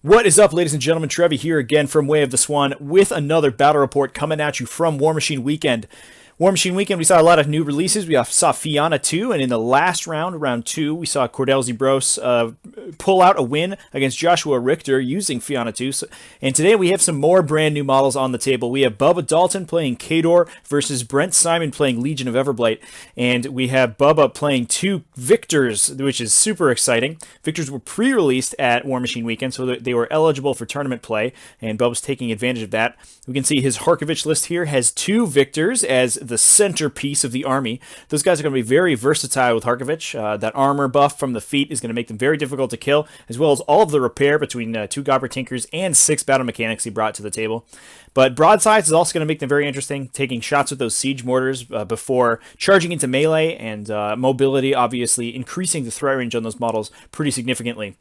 What is up, ladies and gentlemen? Trevi here again from Way of the Swan with another battle report coming at you from Warmachine Weekend. Warmachine Weekend, we saw a lot of new releases. We saw Fianna 2, and in the last round, round 2, we saw Cordell Zebros pull out a win against Joshua Richter using Fianna 2. And today we have some more brand new models on the table. We have Bubba Dalton playing Kador versus Brent Simon playing Legion of Everblight. And we have Bubba playing two Victors, which is super exciting. Victors were pre-released at Warmachine Weekend, so they were eligible for tournament play, and Bubba's taking advantage of that. We can see his Harkevich list here has two Victors as the centerpiece of the army. Those guys are going to be very versatile with Harkevich. That armor buff from the feet is going to make them very difficult to kill, as well as all of the repair between two Gobber Tinkers and 6 battle mechanics he brought to the table. But broadsides is also going to make them very interesting, taking shots with those siege mortars before charging into melee, and mobility, obviously, increasing the threat range on those models pretty significantly.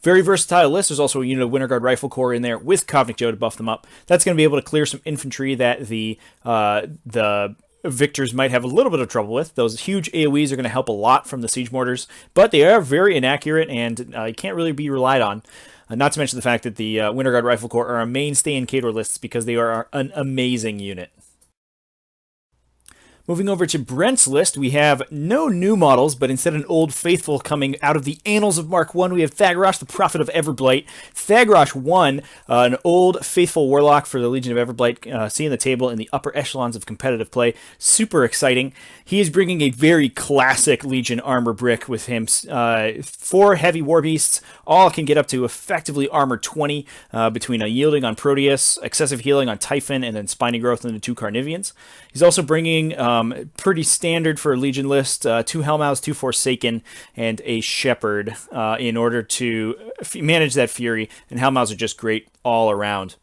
Very versatile list. There's also a unit of Winter Guard Rifle Corps in there with Kovnik Joe to buff them up. That's going to be able to clear some infantry that the Victors might have a little bit of trouble with. Those huge AoEs are going to help a lot from the siege mortars, but they are very inaccurate and can't really be relied on. Not to mention the fact that the Winter Guard Rifle Corps are a mainstay in Kador lists because they are an amazing unit. Moving over to Brent's list, we have no new models, but instead an old faithful coming out of the annals of Mark 1. We have Thagrosh, the Prophet of Everblight. Thagrosh1, an old faithful warlock for the Legion of Everblight, seeing the table in the upper echelons of competitive play. Super exciting. He is bringing a very classic Legion armor brick with him. 4 heavy war beasts, all can get up to effectively armor 20 between a yielding on Proteus, excessive healing on Typhon, and then spiny growth into 2 Carnivians. He's also bringing pretty standard for a Legion list, 2 Hellmouths, 2 Forsaken, and a Shepherd in order to manage that Fury, and Hellmouths are just great all around.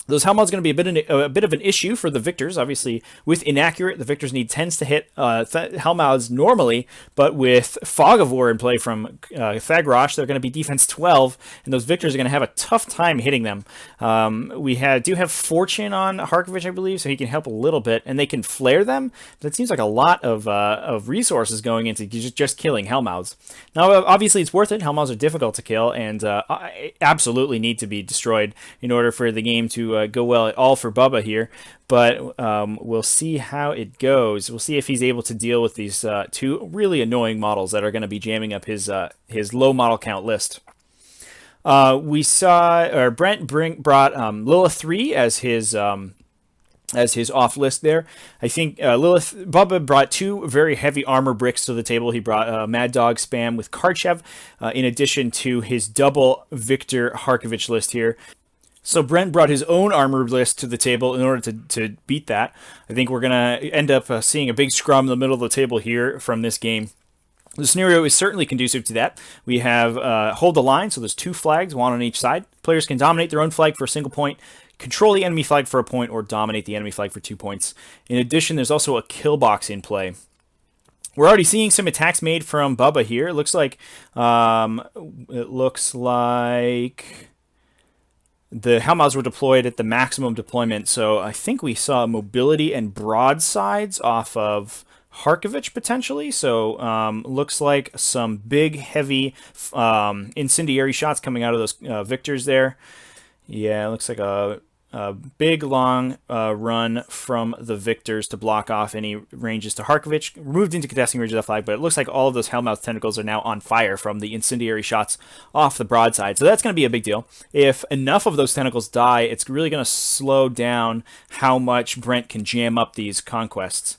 Those Hellmouths are going to be a bit of an issue for the Victors. Obviously, with Inaccurate, the Victors need 10s to hit Hellmouths normally, but with Fog of War in play from Thagrosh, they're going to be defense 12, and those Victors are going to have a tough time hitting them. We do have Fortune on Harkevich, I believe, so he can help a little bit, and they can flare them, but it seems like a lot of resources going into just killing Hellmouths. Now, obviously, it's worth it. Hellmouths are difficult to kill, and absolutely need to be destroyed in order for the game to go well at all for Bubba here, but we'll see how it goes. We'll see if he's able to deal with these 2 really annoying models that are going to be jamming up his low model count list. We saw, Brent brought Lilith 3 as his off list there. I think Bubba brought 2 very heavy armor bricks to the table. He brought Mad Dog Spam with Karchev, in addition to his double Victor Harkevich list here. So Brent brought his own armor list to the table in order to beat that. I think we're going to end up seeing a big scrum in the middle of the table here from this game. The scenario is certainly conducive to that. We have hold the line, so there's 2 flags, 1 on each side. Players can dominate their own flag for a single point, control the enemy flag for a point, or dominate the enemy flag for 2 points. In addition, there's also a kill box in play. We're already seeing some attacks made from Bubba here. It looks like the Hellmouths were deployed at the maximum deployment, so I think we saw mobility and broadsides off of Harkevich potentially. So looks like some big, heavy incendiary shots coming out of those Victors there. Yeah, it looks like a big, long run from the Victors to block off any ranges to Harkevich. Moved into contesting range of the flag, but it looks like all of those Hellmouth tentacles are now on fire from the incendiary shots off the broadside. So that's going to be a big deal. If enough of those tentacles die, it's really going to slow down how much Brent can jam up these conquests.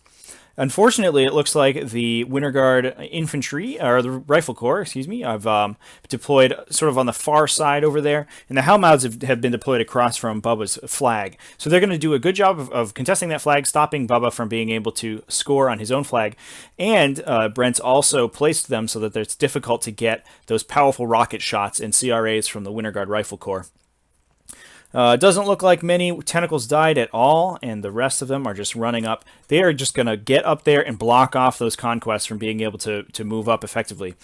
Unfortunately, it looks like the Winter Guard infantry, or the Rifle Corps, excuse me, I've deployed sort of on the far side over there, and the Hellmouths have been deployed across from Bubba's flag. So they're going to do a good job of contesting that flag, stopping Bubba from being able to score on his own flag, and Brent's also placed them so that it's difficult to get those powerful rocket shots and CRAs from the Winter Guard Rifle Corps. Doesn't look like many tentacles died at all, and the rest of them are just running up. They are just going to get up there and block off those conquests from being able to move up effectively.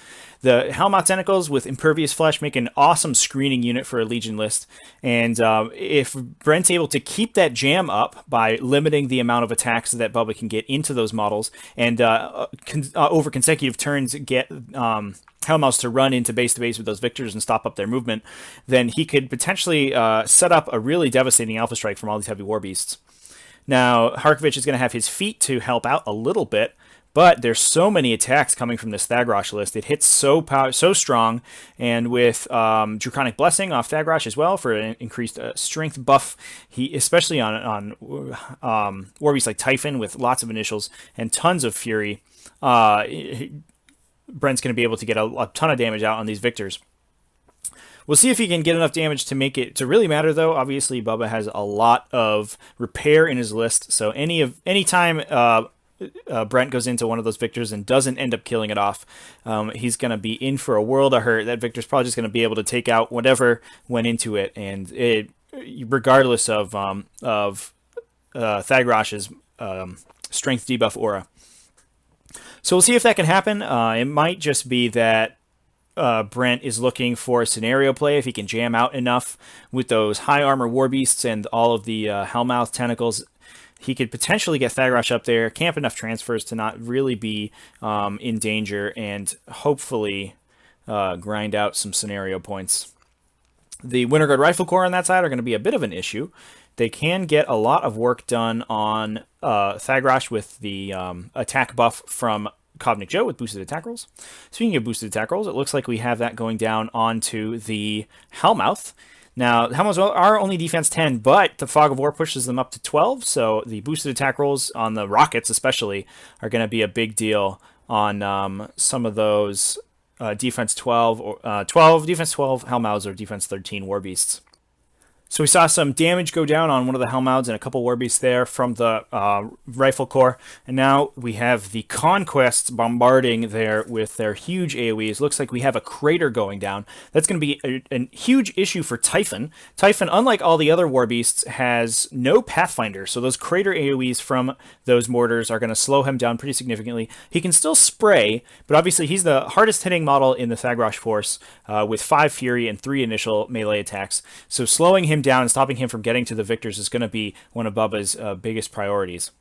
The Hellmouth tentacles with impervious flesh make an awesome screening unit for a Legion list, and if Brent's able to keep that jam up by limiting the amount of attacks that Bubba can get into those models, and over consecutive turns get Hellmouths to run into base to base with those victors and stop up their movement, then he could potentially set up a really devastating alpha strike from all these heavy war beasts. Now, Harkevich is going to have his feet to help out a little bit, but there's so many attacks coming from this Thagrosh list. It hits so strong, and with Draconic Blessing off Thagrosh as well for an increased strength buff, he especially on war beasts like Typhon with lots of initials and tons of fury, Brent's going to be able to get a ton of damage out on these victors. We'll see if he can get enough damage to make it to really matter, though. Obviously, Bubba has a lot of repair in his list, so any time Brent goes into one of those victors and doesn't end up killing it off, he's going to be in for a world of hurt. That victor's probably just going to be able to take out whatever went into it, and regardless of Thagrosh's strength debuff aura. So we'll see if that can happen. It might just be that Brent is looking for a scenario play if he can jam out enough with those high armor war beasts and all of the Hellmouth tentacles. He could potentially get Thagrosh up there, camp enough transfers to not really be in danger, and hopefully grind out some scenario points. The Winter Guard Rifle Corps on that side are going to be a bit of an issue. They can get a lot of work done on Thagrosh with the attack buff from Kovnik Joe with boosted attack rolls. Speaking of boosted attack rolls, it looks like we have that going down onto the Hellmouth. Now, the Hellmouths are only defense 10, but the Fog of War pushes them up to 12, so the boosted attack rolls on the rockets especially are going to be a big deal on some of those defense 12 or 12 defense 12 Hellmouths or defense 13 war beasts. So we saw some damage go down on one of the Hellmouths and a couple war beasts there from the Rifle Corps. And now we have the Conquests bombarding there with their huge AoEs. Looks like we have a crater going down. That's going to be a huge issue for Typhon. Typhon, unlike all the other war beasts, has no Pathfinder. So those crater AoEs from those mortars are going to slow him down pretty significantly. He can still spray, but obviously he's the hardest hitting model in the Thagrosh force with 5 Fury and 3 initial melee attacks. So slowing him down and stopping him from getting to the victors is going to be one of Bubba's biggest priorities.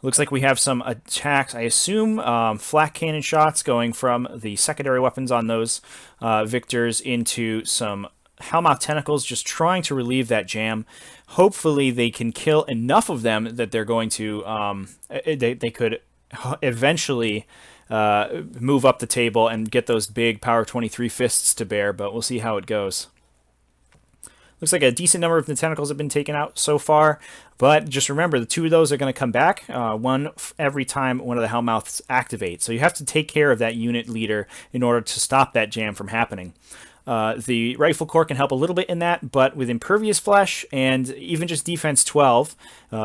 Looks like we have some attacks, I assume flak cannon shots going from the secondary weapons on those victors into some Hellmouth tentacles, just trying to relieve that jam. Hopefully they can kill enough of them that they're going to they could eventually move up the table and get those big power 23 fists to bear, but we'll see how it goes. Looks like a decent number of the tentacles have been taken out so far, but just remember, the 2 of those are going to come back, one every time one of the Hellmouths activates. So you have to take care of that unit leader in order to stop that jam from happening. The Rifle Corps can help a little bit in that, but with Impervious Flesh and even just Defense 12,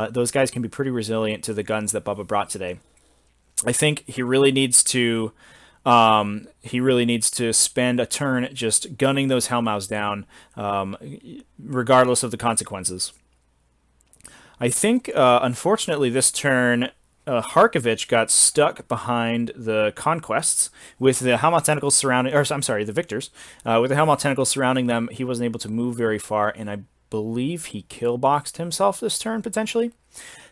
those guys can be pretty resilient to the guns that Bubba brought today. I think he really needs to spend a turn just gunning those Hellmouths down, regardless of the consequences. I think, unfortunately, this turn, Harkevich got stuck behind the Conquests with the Hellmouth tentacles surrounding, or I'm sorry, the Victors. With the Hellmouth tentacles surrounding them, he wasn't able to move very far, and I believe he kill-boxed himself this turn, potentially.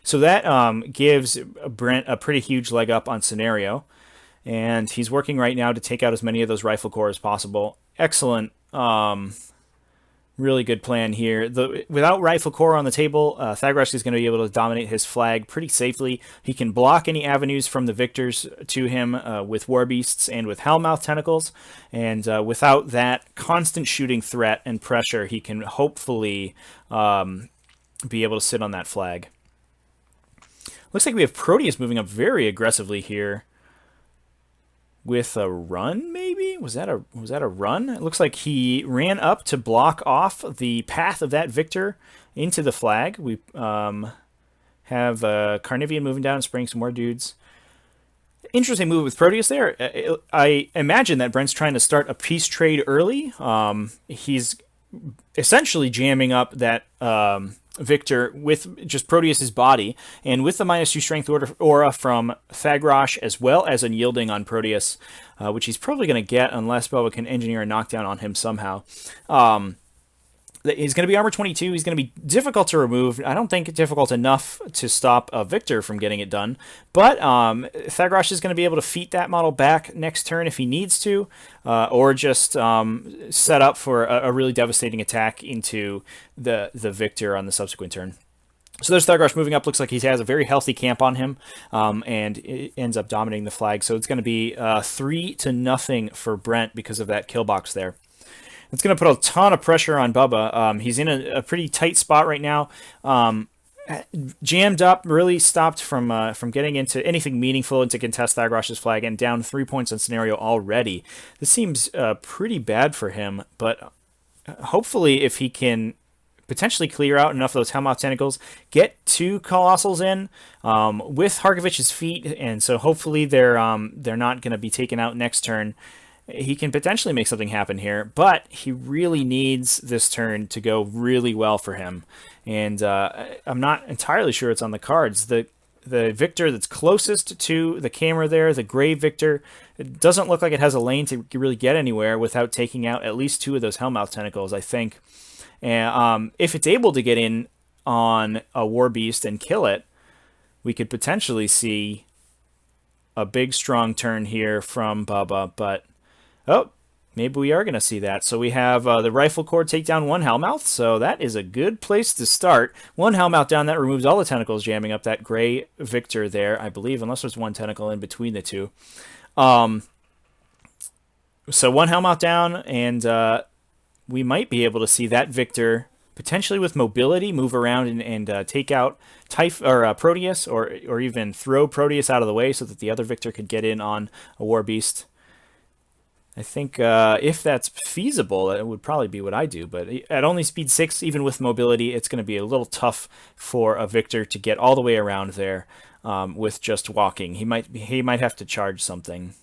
So that gives Brent a pretty huge leg up on scenario. And he's working right now to take out as many of those Rifle Corps as possible. Excellent, really good plan here. Without Rifle Corps on the table, Thagrosh is going to be able to dominate his flag pretty safely. He can block any avenues from the victors to him with War Beasts and with Hellmouth tentacles. And without that constant shooting threat and pressure, he can hopefully be able to sit on that flag. Looks like we have Proteus moving up very aggressively here. With a run, maybe? Was that a run? It looks like he ran up to block off the path of that victor into the flag. We have Carnivian moving down and spraying some more dudes. Interesting move with Proteus there. I imagine that Brent's trying to start a peace trade early. He's essentially jamming up that Victor with just Proteus's body, and with the -2 strength aura from Thagrosh, as well as unyielding on Proteus, which he's probably going to get unless Bubba can engineer a knockdown on him somehow. He's going to be armor 22. He's going to be difficult to remove. I don't think difficult enough to stop Victor from getting it done. But Thagrosh is going to be able to feat that model back next turn if he needs to, or just set up for a really devastating attack into the Victor on the subsequent turn. So there's Thagrosh moving up. Looks like he has a very healthy camp on him, and it ends up dominating the flag. So it's going to be 3-0 for Brent because of that kill box there. It's going to put a ton of pressure on Bubba. He's in a pretty tight spot right now. Jammed up, really stopped from getting into anything meaningful and to contest Thagrosh's flag, and down 3 points on scenario already. This seems pretty bad for him, but hopefully if he can potentially clear out enough of those Hellmouth Tentacles, get 2 Colossals in with Harkevich's feet, and so hopefully they're not going to be taken out next turn. He can potentially make something happen here, but he really needs this turn to go really well for him. And I'm not entirely sure it's on the cards. The Victor that's closest to the camera there, the gray Victor, it doesn't look like it has a lane to really get anywhere without taking out at least 2 of those Hellmouth Tentacles, I think. And if it's able to get in on a War Beast and kill it, we could potentially see a big, strong turn here from Bubba, but oh, maybe we are going to see that. So we have the Rifle Core take down 1 Hellmouth, so that is a good place to start. 1 Hellmouth down, that removes all the tentacles, jamming up that gray Victor there, I believe, unless there's 1 tentacle in between the 2. So 1 Hellmouth down, and we might be able to see that Victor potentially with mobility move around and take out Proteus, or even throw Proteus out of the way so that the other Victor could get in on a War Beast. I think if that's feasible, it would probably be what I do. But at only speed 6, even with mobility, it's going to be a little tough for a Victor to get all the way around there with just walking. He might have to charge something.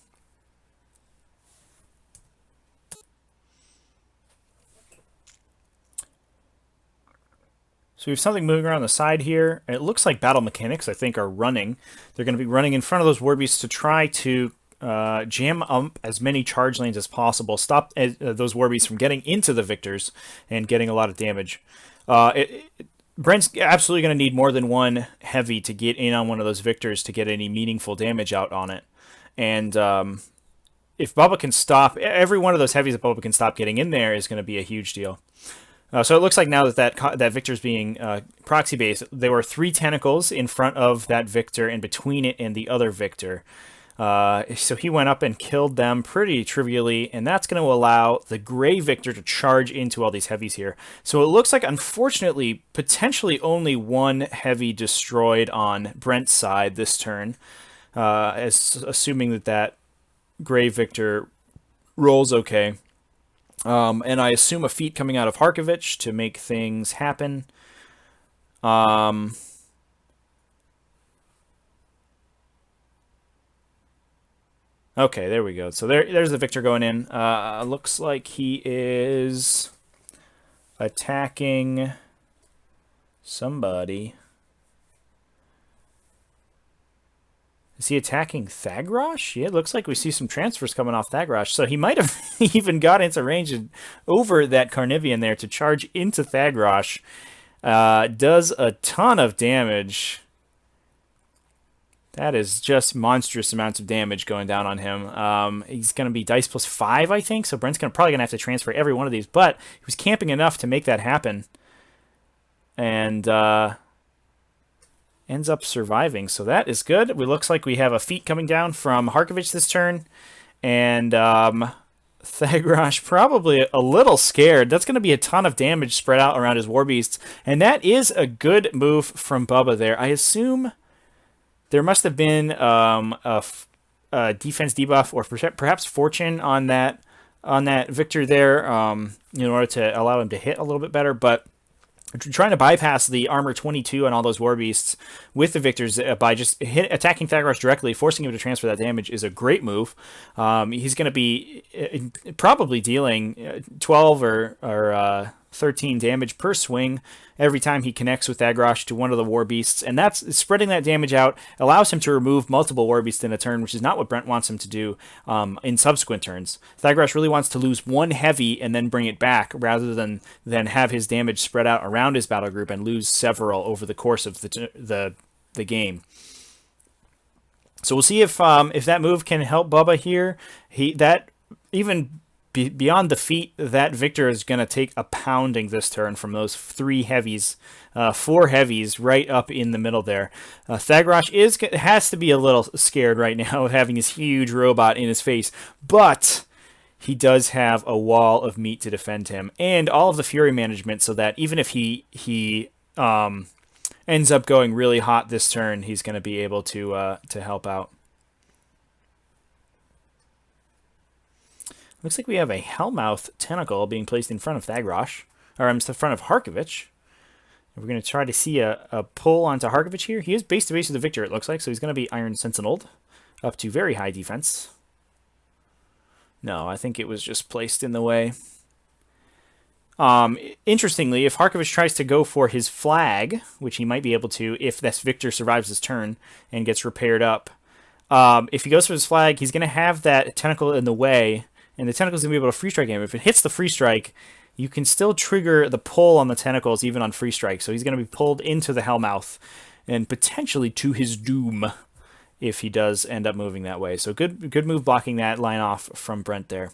So we have something moving around the side here. It looks like battle mechanics, I think, are running. They're going to be running in front of those War Beasts to try to jam up as many charge lanes as possible, stop those War Beasts from getting into the Victors and getting a lot of damage. Brent's absolutely going to need more than 1 heavy to get in on one of those Victors to get any meaningful damage out on it. And if Bubba can stop, every one of those heavies that Bubba can stop getting in there is going to be a huge deal. So it looks like now that Victor's being proxy-based, there were 3 tentacles in front of that Victor and between it and the other Victor. So he went up and killed them pretty trivially, and that's going to allow the gray Victor to charge into all these heavies here. So it looks like, unfortunately, potentially only 1 heavy destroyed on Brent's side this turn, assuming that gray Victor rolls okay. And I assume a feat coming out of Harkevich to make things happen. Okay, there we go. So there's the Victor going in. Looks like he is attacking somebody. Is he attacking Thagrosh? Yeah, it looks like we see some transfers coming off Thagrosh. So he might have even got into range and over that Carnivean there to charge into Thagrosh. Does a ton of damage. That is just monstrous amounts of damage going down on him. He's going to be dice +5, I think. So Brent's probably going to have to transfer every one of these. But he was camping enough to make that happen. And ends up surviving. So that is good. It looks like we have a feat coming down from Harkevich this turn. And Thagrosh probably a little scared. That's going to be a ton of damage spread out around his War Beasts. And that is a good move from Bubba there. I assume there must have been a defense debuff or perhaps fortune on that Victor there in order to allow him to hit a little bit better. But trying to bypass the armor 22 on all those War Beasts with the Victors by just attacking Thagrosh directly, forcing him to transfer that damage is a great move. He's going to be probably dealing 12 or 13 damage per swing every time he connects with Thagrosh to one of the war beasts, and that's spreading that damage out allows him to remove multiple war beasts in a turn, which is not what Brent wants him to do in subsequent turns. Thagrosh really wants to lose one heavy and then bring it back, rather than have his damage spread out around his battle group and lose several over the course of the game. So we'll see if that move can help Bubba here. Beyond defeat, that Victor is going to take a pounding this turn from those 4 heavies right up in the middle there. Thagrosh has to be a little scared right now of having his huge robot in his face, but he does have a wall of meat to defend him, and all of the Fury management, so that even if he ends up going really hot this turn, he's going to be able to help out. Looks like we have a Hellmouth Tentacle being placed in front of Thagrosh, or in front of Harkevich. We're going to try to see a pull onto Harkevich here. He is base to base with the Victor, it looks like, so he's going to be Iron Sentineled up to very high defense. No, I think it was just placed in the way. Interestingly, if Harkevich tries to go for his flag, which he might be able to if this Victor survives his turn and gets repaired up, if he goes for his flag, he's going to have that tentacle in the way, and the tentacle's going to be able to free strike him. If it hits the free strike, you can still trigger the pull on the tentacles even on free strike. So he's going to be pulled into the Hellmouth and potentially to his doom if he does end up moving that way. So good move blocking that line off from Brent there.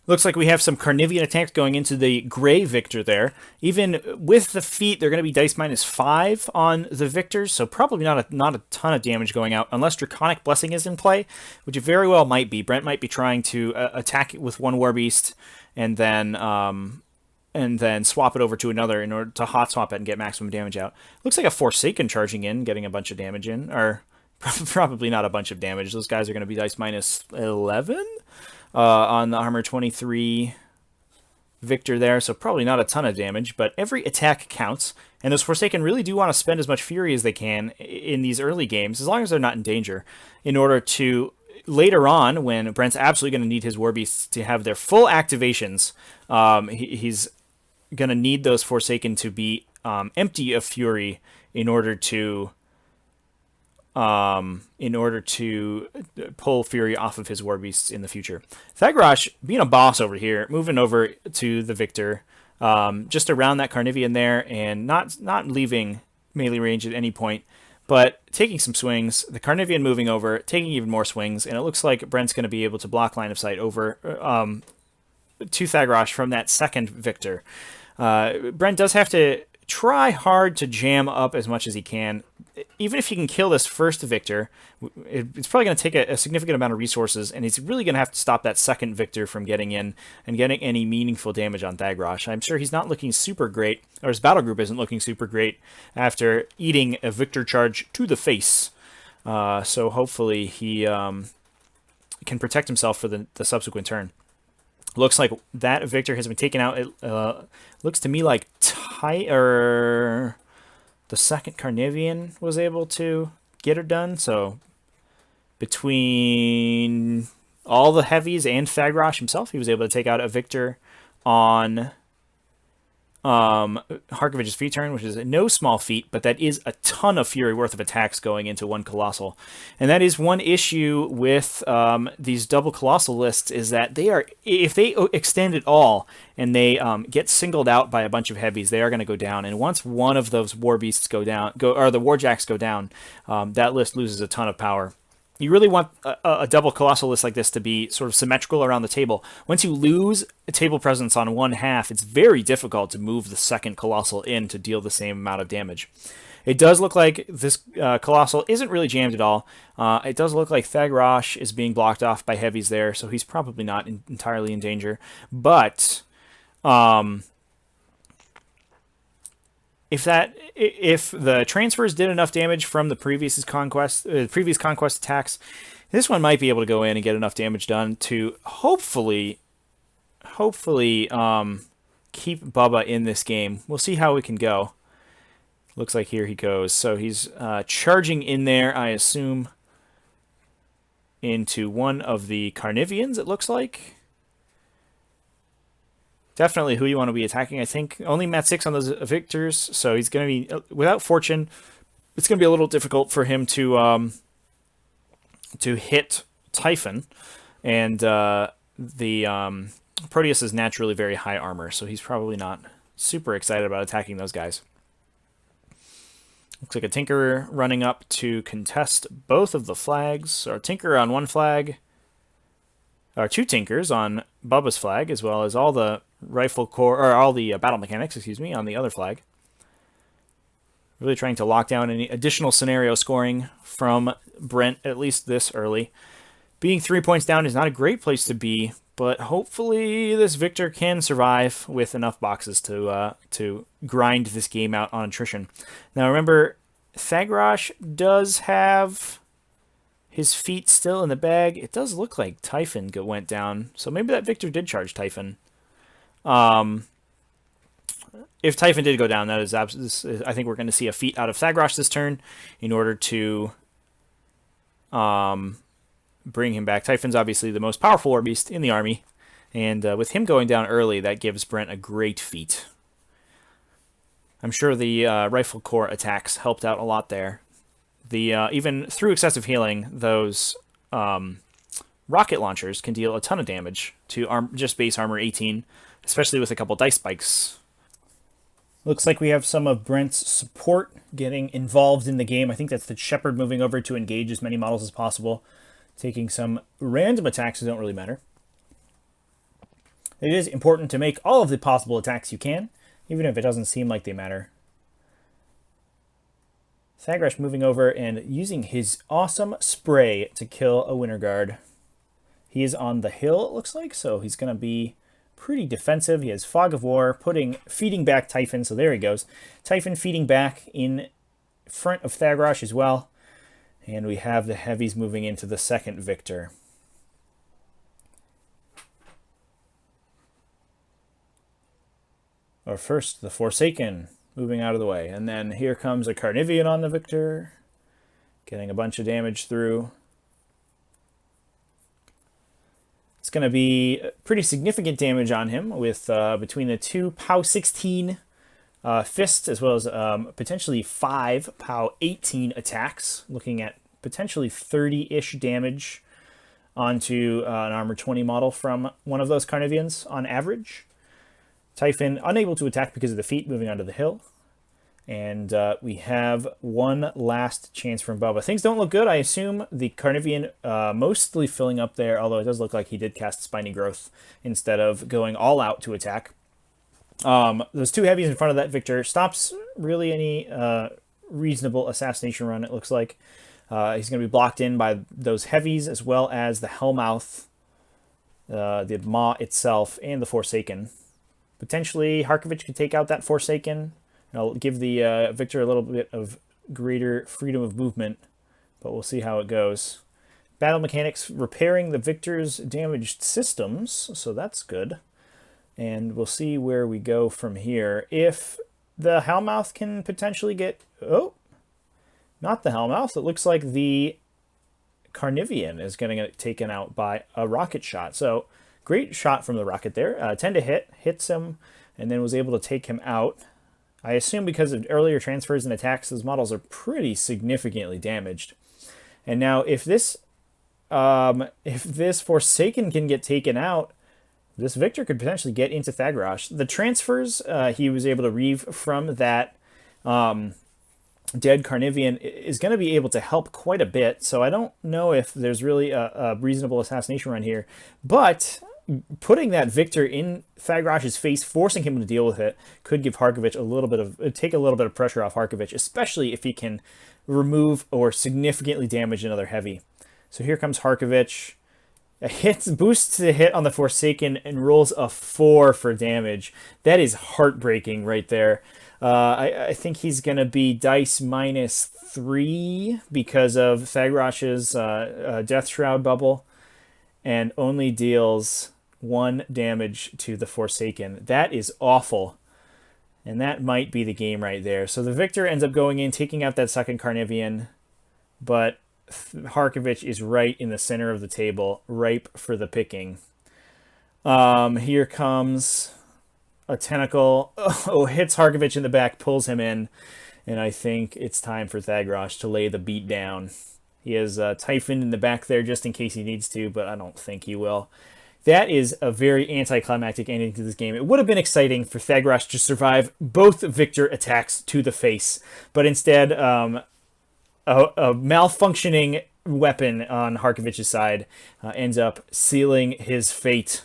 Looks like we have some Carnivian attacks going into the Gray Victor there. Even with the feat, they're going to be dice -5 on the Victors, so probably not a ton of damage going out, unless Draconic Blessing is in play, which it very well might be. Brent might be trying to attack it with one War Beast and then swap it over to another in order to hot swap it and get maximum damage out. Looks like a Forsaken charging in, getting a bunch of damage in, or probably not a bunch of damage. Those guys are going to be dice -11. On the Armor 23 Victor there, so probably not a ton of damage, but every attack counts, and those Forsaken really do want to spend as much Fury as they can in these early games, as long as they're not in danger, in order to, later on, when Brent's absolutely going to need his War Beasts to have their full activations, he's going to need those Forsaken to be empty of Fury in order to pull Fury off of his War Beasts in the future. Thagrosh, being a boss over here, moving over to the Victor, just around that Carnivian there, and not leaving melee range at any point, but taking some swings. The Carnivian moving over, taking even more swings, and it looks like Brent's going to be able to block line of sight over to Thagrosh from that second Victor. Brent does have to try hard to jam up as much as he can. Even if he can kill this first Victor, it's probably going to take a significant amount of resources, and he's really going to have to stop that second Victor from getting in and getting any meaningful damage on Thagrosh. I'm sure he's not looking super great, or his battle group isn't looking super great after eating a Victor charge to the face. So hopefully he can protect himself for the subsequent turn. Looks like that Victor has been taken out. It looks to me like the second Carnivian was able to get her done. So between all the heavies and Thagrosh himself, he was able to take out a Victor on Harkevich's feat turn, which is no small feat, but that is a ton of Fury worth of attacks going into one Colossal. And that is one issue with these double Colossal lists, is that if they extend at all and they get singled out by a bunch of heavies, they are going to go down. And once one of those War Beasts or the Warjacks go down, that list loses a ton of power. You really want a double Colossal list like this to be sort of symmetrical around the table. Once you lose a table presence on one half, it's very difficult to move the second Colossal in to deal the same amount of damage. It does look like this Colossal isn't really jammed at all. It does look like Thagrosh is being blocked off by heavies there, so he's probably not entirely in danger. But if the transfers did enough damage from the previous conquest attacks, this one might be able to go in and get enough damage done to hopefully keep Bubba in this game. We'll see how we can go. Looks like here he goes. So he's charging in there, I assume, into one of the Carnivians, it looks like. definitely who you want to be attacking. I think only Mat 6 on those Victors, so he's going to be, without Fortune, it's going to be a little difficult for him to hit Typhon, and the Proteus is naturally very high armor, so he's probably not super excited about attacking those guys. Looks like a Tinker running up to contest both of the flags, or a Tinker on one flag, or two Tinkers on Bubba's flag, as well as all the rifle core, or all the battle mechanics, excuse me, on the other flag. Really trying to lock down any additional scenario scoring from Brent, at least this early. Being 3 points down is not a great place to be, but hopefully this Victor can survive with enough boxes to grind this game out on attrition. Now remember, Thagrosh does have his feet still in the bag. It does look like Typhon went down, so maybe that Victor did charge Typhon. If Typhon did go down, that is I think we're going to see a feat out of Thagrosh this turn in order to bring him back. Typhon's obviously the most powerful war beast in the army, and with him going down early, that gives Brent a great feat. I'm sure the rifle core attacks helped out a lot there. The even through excessive healing, those rocket launchers can deal a ton of damage to just base armor 18, especially with a couple dice spikes. Looks like we have some of Brent's support getting involved in the game. I think that's the Shepherd moving over to engage as many models as possible, taking some random attacks that don't really matter. It is important to make all of the possible attacks you can, even if it doesn't seem like they matter. Thagrosh moving over and using his awesome spray to kill a Winter Guard. He is on the hill, it looks like, so he's going to be pretty defensive. He has Fog of War, feeding back Typhon, so there he goes. Typhon feeding back in front of Thagrosh as well. And we have the heavies moving into the second Victor. Or first, the Forsaken moving out of the way. And then here comes a Carnivean on the Victor, getting a bunch of damage through. It's going to be pretty significant damage on him with between the two POW 16 fists as well as potentially 5 POW 18 attacks, looking at potentially 30-ish damage onto an armor 20 model from one of those Carniveans on average. Typhon unable to attack because of the feet moving onto the hill. And we have one last chance from Bubba. Things don't look good. I assume the Carnivean mostly filling up there, although it does look like he did cast Spiny Growth instead of going all out to attack. Those two heavies in front of that Victor stops really any reasonable assassination run, it looks like. He's going to be blocked in by those heavies as well as the Hellmouth, the Maw itself, and the Forsaken. Potentially, Harkevich could take out that Forsaken. I'll give the Victor a little bit of greater freedom of movement, but we'll see how it goes. Battle mechanics repairing the Victor's damaged systems, so that's good. And we'll see where we go from here. If the Hellmouth can potentially get... Oh, not the Hellmouth. It looks like the Carnivean is going to get taken out by a rocket shot. So, great shot from the rocket there. 10 to hit, hits him, and then was able to take him out. I assume because of earlier transfers and attacks, those models are pretty significantly damaged. And now, if this Forsaken can get taken out, this Victor could potentially get into Thagrosh. The transfers he was able to reave from that dead Carnivean is going to be able to help quite a bit. So I don't know if there's really a reasonable assassination run here, but putting that Victor in Thagrosh's face, forcing him to deal with it, could give Harkevich take a little bit of pressure off Harkevich, especially if he can remove or significantly damage another heavy. So here comes Harkevich. Boosts the hit on the Forsaken and rolls a 4 for damage. That is heartbreaking right there. I think he's going to be dice -3 because of Thagrosh's Death Shroud bubble, and only deals 1 damage to the Forsaken. That is awful. And that might be the game right there. So the Victor ends up going in, taking out that second Carnivean, but Harkevich is right in the center of the table, ripe for the picking. Here comes a tentacle. Oh, hits Harkevich in the back, pulls him in, and I think it's time for Thagrosh to lay the beat down. He has Typhon in the back there just in case he needs to, but I don't think he will. That is a very anticlimactic ending to this game. It would have been exciting for Thagrosh to survive both Victor attacks to the face, but instead, a malfunctioning weapon on Harkevich's side ends up sealing his fate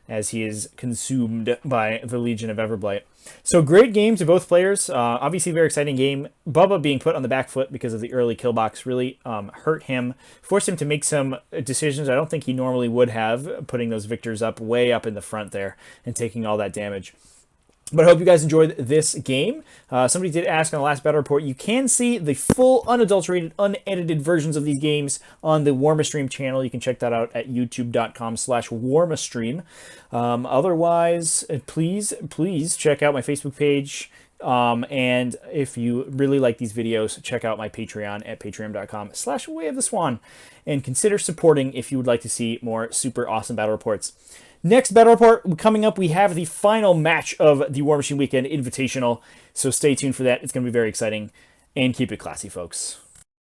as he is consumed by the Legion of Everblight. So great game to both players. Obviously, very exciting game. Bubba being put on the back foot because of the early kill box really hurt him, forced him to make some decisions I don't think he normally would have, putting those victors up way up in the front there and taking all that damage. But I hope you guys enjoyed this game. Somebody did ask on the last battle report. You can see the full, unadulterated, unedited versions of these games on the Warmachine channel. You can check that out at youtube.com/Warmachine. Otherwise, please check out my Facebook page. And if you really like these videos, check out my Patreon at patreon.com/WayOfTheSwan. And consider supporting if you would like to see more super awesome battle reports. Next battle report coming up, we have the final match of the Warmachine Weekend Invitational, so stay tuned for that. It's going to be very exciting, and keep it classy, folks.